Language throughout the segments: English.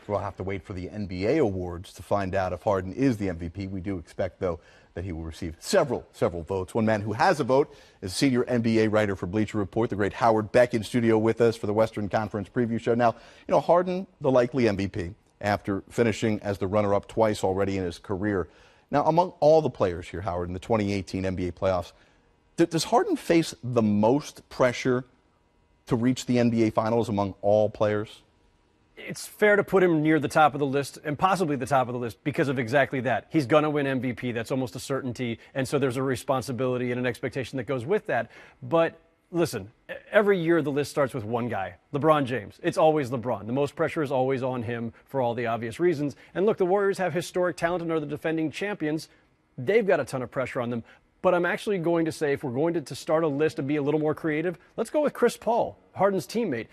We'll have to wait for the NBA awards to find out if Harden is the MVP. We do expect, though, that he will receive several votes. One man who has a vote is senior NBA writer for Bleacher Report, the great Howard Beck, in studio with us for the Western Conference preview show. Now, Harden, the likely MVP, after finishing as the runner-up twice already in his career. Now, among all the players here, Howard, in the 2018 NBA playoffs, does Harden face the most pressure to reach the NBA Finals among all players? It's fair to put him near the top of the list, and possibly the top of the list, because of exactly that. He's going to win MVP. That's almost a certainty, and so there's a responsibility and an expectation that goes with that. But listen, every year the list starts with one guy, LeBron James. It's always LeBron. The most pressure is always on him for all the obvious reasons. And look, the Warriors have historic talent and are the defending champions. They've got a ton of pressure on them. But I'm actually going to say, if we're going to start a list and be a little more creative, let's go with Chris Paul, Harden's teammate.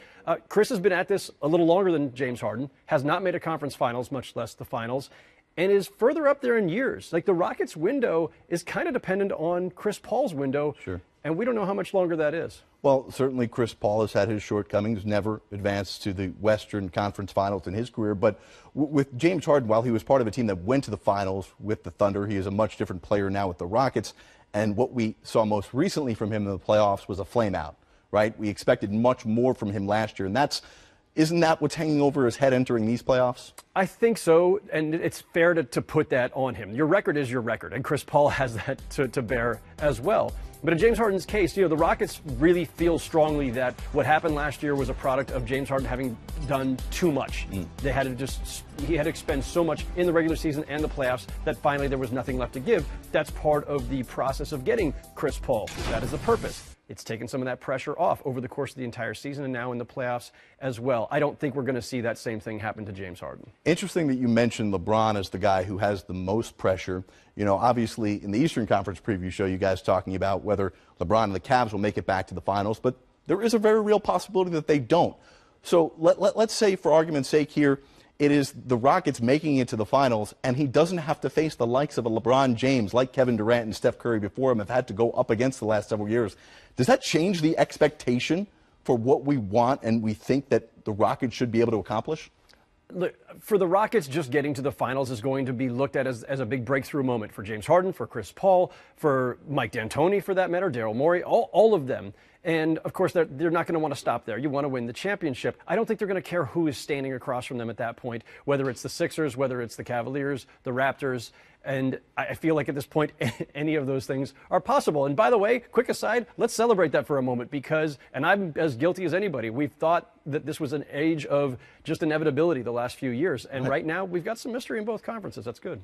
Chris has been at this a little longer than James Harden, has not made a conference finals, much less the finals, and is further up there in years. Like, the Rockets' window is kind of dependent on Chris Paul's window. Sure. And we don't know how much longer that is. Well, certainly Chris Paul has had his shortcomings, never advanced to the Western Conference Finals in his career. But with James Harden, while he was part of a team that went to the finals with the Thunder, he is a much different player now with the Rockets. And what we saw most recently from him in the playoffs was a flame out, right? We expected much more from him last year. And isn't that what's hanging over his head entering these playoffs? I think so, and it's fair to put that on him. Your record is your record, and Chris Paul has that to bear as well. But in James Harden's case, the Rockets really feel strongly that what happened last year was a product of James Harden having done too much. He had to expend so much in the regular season and the playoffs that finally there was nothing left to give. That's part of the process of getting Chris Paul. That is the purpose. It's taken some of that pressure off over the course of the entire season and now in the playoffs as well. I don't think we're going to see that same thing happen to James Harden. Interesting that you mentioned LeBron as the guy who has the most pressure. Obviously in the Eastern Conference preview show, you guys talking about whether LeBron and the Cavs will make it back to the finals, but there is a very real possibility that they don't. So let's say, for argument's sake here, it is the Rockets making it to the finals, and he doesn't have to face the likes of a LeBron James, like Kevin Durant and Steph Curry before him have had to go up against the last several years. Does that change the expectation for what we want and we think that the Rockets should be able to accomplish? Look, for the Rockets, just getting to the finals is going to be looked at as a big breakthrough moment for James Harden, for Chris Paul, for Mike D'Antoni, for that matter, Daryl Morey, all of them. And, of course, they're not going to want to stop there. You want to win the championship. I don't think they're going to care who is standing across from them at that point, whether it's the Sixers, whether it's the Cavaliers, the Raptors. And I feel like at this point, any of those things are possible. And by the way, quick aside, let's celebrate that for a moment because, and I'm as guilty as anybody, we've thought that this was an age of just inevitability the last few years. And right now, we've got some mystery in both conferences. That's good.